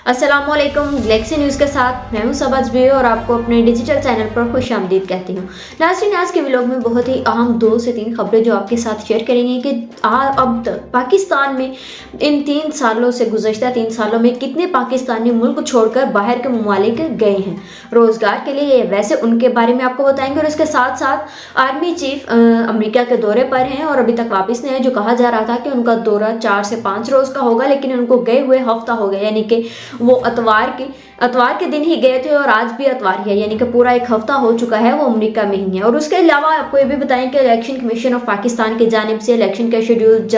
अस्सलामुअलैकुम, Galaxy news के साथ मैं हूं सबज भी और आपको अपने डिजिटल चैनल पर खुश आमदीद कहती हूं। नाज़रीन, आज के व्लॉग में बहुत ही अहम 2 से 3 खबरें जो आपके साथ शेयर करेंगे कि अब तक पाकिस्तान में इन 3 सालों से गुज़श्ता 3 सालों में कितने पाकिस्तानी मुल्क छोड़कर बाहर के ममालिक गए हैं रोज़गार के लिए। वैसे उनके बारे में आपको बताएंगे और इसके साथ साथ आर्मी चीफ अमेरिका के दौरे पर हैं और अभी तक वापस नहीं है। जो कहा जा रहा था कि उनका दौरा 4 से 5 रोज़ का होगा, लेकिन उनको गए हुए हफ्ता हो गया, यानी कि वो अतवार के दिन ही गए थे और आज भी अतवार ही है, यानी कि पूरा एक हफ्ता हो चुका है वो अमेरिका में ही है। और उसके अलावा आपको ये भी बताएं कि इलेक्शन कमीशन ऑफ पाकिस्तान की जानिब से इलेक्शन का शेड्यूल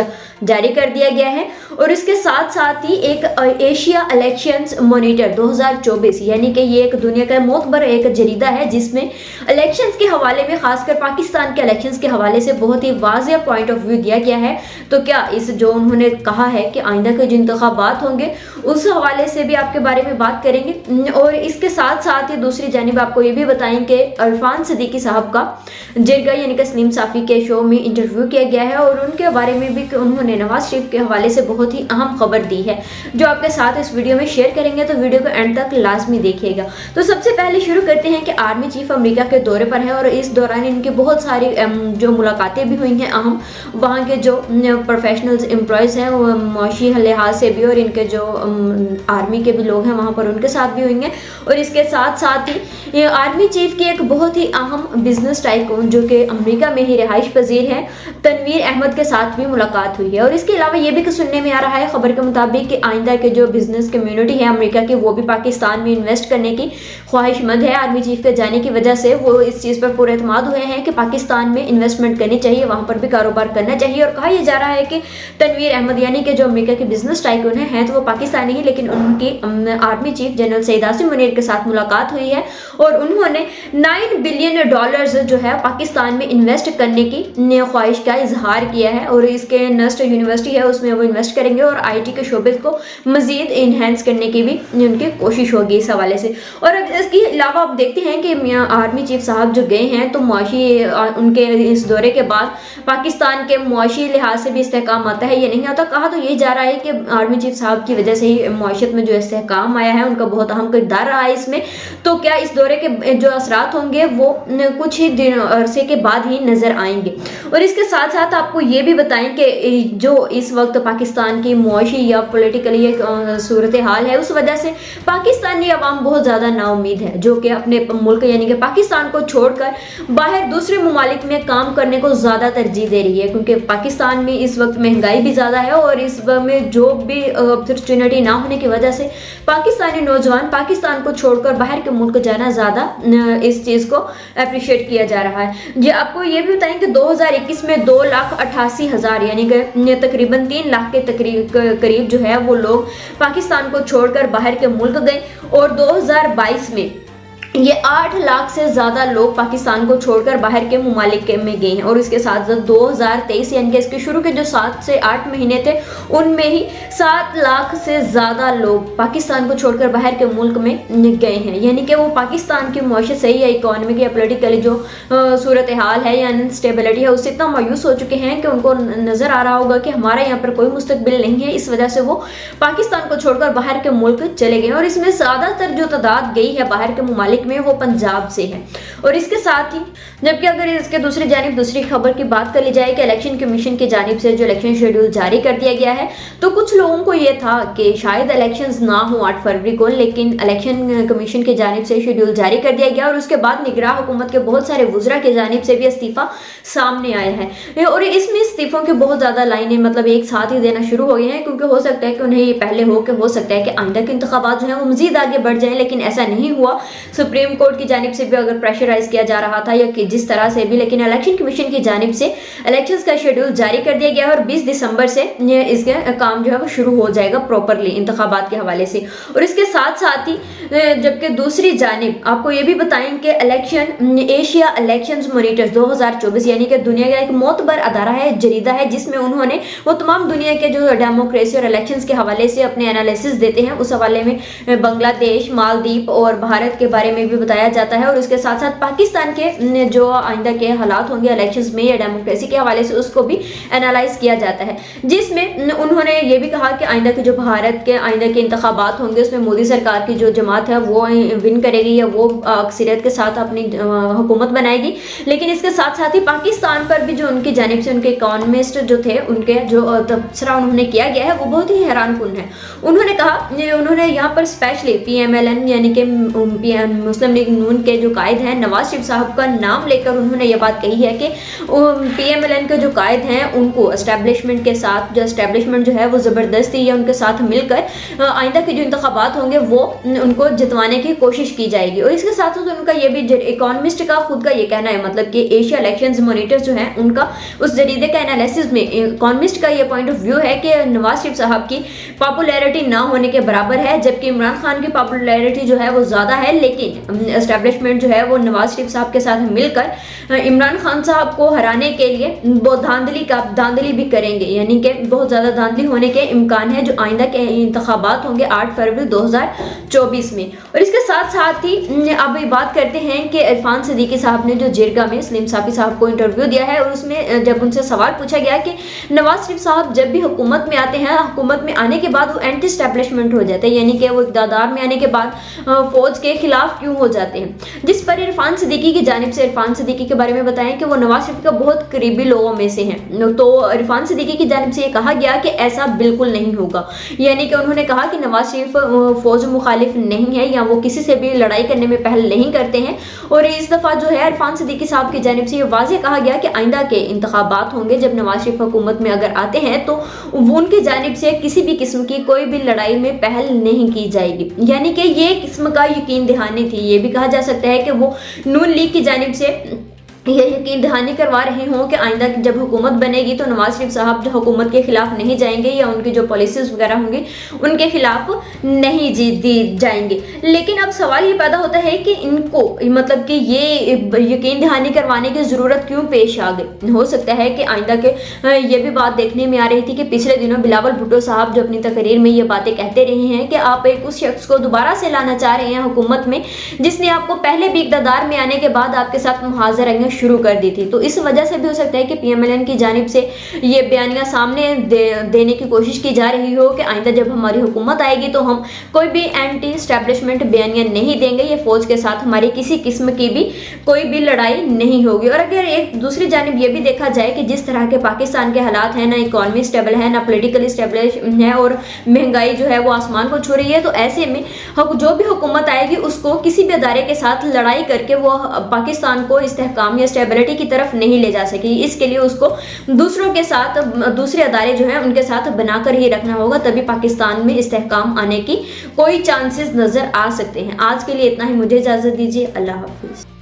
जारी कर दिया गया है और इसके साथ साथ ही एक एशिया इलेक्शंस मॉनिटर 2024, यानी कि ये एक दुनिया का मोतबर एक जरीदा है जिसमें इलेक्शंस के हवाले में, खासकर पाकिस्तान के इलेक्शंस के हवाले से बहुत ही वाज़ेह पॉइंट ऑफ व्यू दिया गया है। तो क्या इस जो उन्होंने कहा है कि आइंदा के जो इंतखाबात होंगे उस हवाले से भी आपके बारे में बात करेंगे। और इसके साथ साथ ही दूसरी जानिब आपको ये भी बताएं कि इरफान सिद्दीकी साहब का जिरगा यानी कि सलीम साफ़ी के शो में इंटरव्यू किया गया है और उनके बारे में भी उन्होंने नवाज शरीफ के हवाले से बहुत ही अहम खबर दी है जो आपके साथ इस वीडियो में शेयर करेंगे, तो वीडियो को एंड तक लाजमी देखिएगा। तो सबसे पहले शुरू करते हैं कि आर्मी चीफ अमेरिका के दौरे पर है और इस दौरान इनकी बहुत सारी जो मुलाकातें भी हुई हैं अहम, वहाँ के जो प्रोफेशनल्स एम्प्लॉयज़ हैं वो माशी लिहाज से भी और इनके जो आर्मी के भी लोग हैं वहाँ पर उनके साथ भी हुई हैं। और इसके साथ साथ ही आर्मी चीफ की एक बहुत ही अहम बिजनेस टाइकून जो कि अमेरिका में ही रिहाइश पजीर है, तनवीर अहमद के साथ भी मुलाकात हुई है। और इसके अलावा ये भी सुनने में आ रहा है खबर के मुताबिक कि आइंदा के जो बिजनेस कम्युनिटी है अमेरिका की वो भी पाकिस्तान में इन्वेस्ट करने की ख्वाहिशमंद है। आर्मी चीफ के जाने की वजह से वो इस चीज़ पर पूरे एतमाद हुए हैं कि पाकिस्तान में इन्वेस्टमेंट करनी चाहिए, वहाँ पर भी कारोबार करना चाहिए। और कहा यह जा रहा है कि तनवीर अहमद यानी कि जो अमेरिका के बिजनेस टाइकून हैं तो वो पाकिस्तानी ही, लेकिन उनकी army chief general Syed Asim Munir के साथ मुलाकात हुई है और उन्होंने $9 बिलियन जो है पाकिस्तान में इन्वेस्ट करने की ख्वाहिश का इजहार किया है। और इसके नस्ट यूनिवर्सिटी है उसमें वो इन्वेस्ट करेंगे और आईटी के शोबे को मजीद इन्हेंस करने की भी उनकी कोशिश होगी इस हवाले से। और अब इसके अलावा आप देखते हैं कि आर्मी चीफ साहब जो गए हैं तो मुआशी उनके इस दौरे के बाद पाकिस्तान के मुआशी लिहाज से भी इस्तेहकाम आता है, ये नहीं आता। कहा तो यही जा रहा है कि आर्मी चीफ साहब की वजह से ही मुआशत में जो इस्तेहकाम आया है, उनका बहुत अहम किरदार रहा है इसमें। तो क्या इस दौरे के जो असरात होंगे वो कुछ ही दिन अरसे के बाद ही नजर आएंगे। और इसके साथ साथ आपको ये भी बताएं कि जो इस वक्त पाकिस्तान की मुआशी या पॉलिटिकली एक सूरत हाल है उस वजह से पाकिस्तानी अवाम बहुत ज़्यादा नाउमीद है, जो कि अपने मुल्क यानी कि पाकिस्तान को छोड़कर बाहर दूसरे ममालिक में काम करने को ज़्यादा तरजीह दे रही है, क्योंकि पाकिस्तान में इस वक्त महंगाई भी ज़्यादा है और इस वक्त में जॉब भी अपॉर्चुनिटी ना होने की वजह से पाकिस्तानी नौजवान पाकिस्तान को छोड़कर बाहर के मुल्क जाना ज़्यादा इस चीज़ को अप्रिशिएट किया जा रहा है। जी आपको ये भी बताएं कि 2021 में 2,88,000 यानी कि तकरीबन 3 लाख के करीब जो है वो लोग पाकिस्तान को छोड़कर बाहर के मुल्क गए और 2022 में ये 8 लाख से ज़्यादा लोग पाकिस्तान को छोड़कर बाहर के ममालिक में गए हैं। और इसके साथ साथ 2023 यानी कि इसके शुरू के जो 7 से 8 महीने थे उनमें ही 7 लाख से ज़्यादा लोग पाकिस्तान को छोड़कर बाहर के मुल्क में गए हैं, यानी कि वो पाकिस्तान की मुआशरत सही या इकॉनमी या पोलिटिकली जो सूरत हाल है या अनस्टेबिलिटी है उससे इतना मायूस हो चुके हैं कि उनको नज़र आ रहा होगा कि हमारा यहाँ पर कोई मुस्तकबिल नहीं है। इस वजह से वो पाकिस्तान को छोड़कर बाहर के मुल्क चले गए और इसमें ज़्यादातर जो तादाद गई है बाहर के ममालिक में वो पंजाब से है। और इसके साथ ही जबकि अगर इसके दूसरी जानिब दूसरी खबर की बात कर ली जाए कि इलेक्शन कमीशन की जानिब से जो इलेक्शन शेड्यूल जारी कर दिया गया है, तो कुछ लोगों को ये था कि शायद इलेक्शंस ना हो 8 फरवरी को, लेकिन इलेक्शन कमीशन की जानिब से शेड्यूल जारी कर दिया गया और उसके बाद निगरान हुकूमत के बहुत सारे वुज़रा की जानिब से भी इस्तीफ़ा सामने आया है। और इसमें इस्तीफ़ों की बहुत ज़्यादा लाइनें मतलब एक साथ ही देना शुरू हो गए हैं, क्योंकि हो सकता है कि उन्हें ये पहले हो सकता है कि आइंदा के इंतखाबात जो हैं वो मज़ीद आगे बढ़ जाएँ, लेकिन ऐसा नहीं हुआ। सुप्रीम कोर्ट की जानिब से भी अगर प्रेशराइज किया जा रहा था या कि जिस तरह से भी, लेकिन इलेक्शन कमीशन की जानिब से इलेक्शंस का शेड्यूल जारी कर दिया गया और 20 दिसंबर से इसके काम जो है वो शुरू हो जाएगा प्रॉपरली इंतखाबात के हवाले से। और इसके साथ साथ ही जबकि दूसरी जानिब आपको ये भी बताएं कि एशिया इलेक्शंस मॉनिटर्स 2024 यानी कि दुनिया का एक मोतबर अदारा है, जरीदा है, जिसमें उन्होंने वो तमाम दुनिया के जो डेमोक्रेसी और इलेक्शंस के हवाले से अपने एनालिसिस देते हैं। उस हवाले में बांग्लादेश, मालदीव और भारत के बारे में भी बताया जाता है और उसके साथ साथ पाकिस्तान के जो आइंदा के हालात होंगे इलेक्शंस में या डेमोक्रेसी के हवाले से उसको भी एनालाइज किया जाता है, जिसमें उन्होंने ये भी रहा कि आइंदा के जो भारत के आइंदा के इंतखाबात होंगे उसमें मोदी सरकार की जो जमात है वो विन करेगी या वो अक्सरियत के साथ अपनी हुकूमत बनाएगी। लेकिन इसके साथ साथ ही पाकिस्तान पर भी जो उनकी जानिब से उनके इकोनॉमिस्ट जो थे उनके जो तबसरा उन्होंने किया गया है वो बहुत ही हैरानकुन है। उन्होंने कहा, उन्होंने यहाँ पर स्पेशली PMLN यानी कि मुस्लिम लीग नून के जो कायद हैं नवाज शरीफ साहब का नाम लेकर उन्होंने ये बात कही है कि PMLN के जो कायद हैं उनको एस्टेब्लिशमेंट के साथ जो एस्टेब्लिशमेंट जो है वो ज़बरदस्ती या उनके साथ मिलकर आइंदा के जो इंतखाबात होंगे वो उनको जितवाने की कोशिश की जाएगी। और इसके साथ साथ उनका ये भी इकोनॉमिस्ट का खुद का ये कहना है, मतलब कि एशिया इलेक्शंस मॉनिटर जो है उनका उस जरीदे का एनालिसिस में इकोनॉमिस्ट का ये पॉइंट ऑफ व्यू है कि नवाज शरीफ साहब की पॉपुलैरिटी ना होने के बराबर है, जबकि इमरान खान की पॉपुलैरिटी जो है वो ज़्यादा है। लेकिन एस्टेब्लिशमेंट जो है वो नवाज शरीफ साहब के साथ मिलकर इमरान खान साहब को हराने के लिए बहुत धांधली भी करेंगे, यानी कि बहुत ज़्यादा धांधली होने के इम्कान है जो आइंदा के इंतखाबात होंगे 8 फरवरी 2024 में। और इसके साथ साथ ही अब बात करते हैं कि इरफान सिद्दीकी साहब ने जो जिरगा में सलीम साफ़ी साहब को इंटरव्यू दिया है और उसमें जब उनसे सवाल पूछा गया कि नवाज शरीफ साहब जब भी हुकूमत में आते हैं, हुकूमत में आने के बाद वो एंटी स्टैब्लिशमेंट हो जाते हैं, यानी कि वो इक़्तिदार में आने के बाद फौज के खिलाफ क्यों हो जाते हैं। जिस पर इरफान सिद्दीकी की जानिब से इरफान सिद्दीकी के बारे में बताएं कि वो नवाज शरीफ का बहुत करीबी लोगों में से हैं। तो इरफान सिद्दीकी की जानिब से ये कहा गया कि ऐसा बिल्कुल नहीं होगा, यानी कि उन्होंने कहा कि नवाज शरीफ फौज मुखालिफ नहीं है या वो किसी से भी लड़ाई करने में पहल नहीं करते हैं। और इस दफ़ा जो है इरफान सिद्दीकी साहब की जानिब से ये वाज़ेह कहा गया कि आइंदा के इंतखाबात होंगे जब नवाज शरीफ हुकूमत में अगर आते हैं तो वो उनकी जानिब से किसी भी किस्म की कोई भी लड़ाई में पहल नहीं की जाएगी, यानी कि ये किस्म का यकीन दहानी थी। ये भी कहा जा सकता है कि वो नून लीग की जानिब से ये यकीन दहानी करवा रहे हों कि आइंदा जब हुकूमत बनेगी तो नवाज शरीफ साहब जो हुकूमत के खिलाफ नहीं जाएंगे या उनकी जो पॉलिसीज़ वगैरह होंगी उनके खिलाफ नहीं दी जाएंगे। लेकिन अब सवाल ये पैदा होता है कि इनको मतलब कि ये यकीन दहानी करवाने की ज़रूरत क्यों पेश आ गई। हो सकता है कि आइंदा के ये भी बात देखने में आ रही थी कि पिछले दिनों बिलावल भुट्टो साहब जो अपनी तकरीर में ये बातें कहते रहे हैं कि आप एक उस शख्स को दोबारा से लाना चाह रहे हैं हुकूमत में जिसने आपको पहले भी इक़्तिदार में आने के बाद आपके साथ मुहाज़रा शुरू कर दी थी। तो इस वजह से भी हो सकता है कि PMLN की जानिब से ये बयानियां सामने देने की कोशिश की जा रही हो कि आइंदा जब हमारी हुकूमत आएगी तो हम कोई भी एंटी स्टैब्लिशमेंट बयानियां नहीं देंगे, ये फौज के साथ हमारी किसी किस्म की भी कोई भी लड़ाई नहीं होगी। और अगर एक दूसरी जानिब ये भी देखा जाए कि जिस तरह के पाकिस्तान के हालात हैं, ना इकॉनमी स्टेबल है ना पोलिटिकली स्टेबल है और महंगाई जो है वो आसमान को छू रही है, तो ऐसे में जो भी हुकूमत आएगी उसको किसी भी अदारे के साथ लड़ाई करके वो पाकिस्तान को इस्तेहकाम या स्टेबिलिटी की तरफ नहीं ले जा सकी। इसके लिए उसको दूसरों के साथ दूसरे अदारे जो हैं उनके साथ बनाकर ही रखना होगा, तभी पाकिस्तान में इस्तेहकाम आने की कोई चांसेस नजर आ सकते हैं। आज के लिए इतना ही, मुझे इजाजत दीजिए। अल्लाह हाफिज।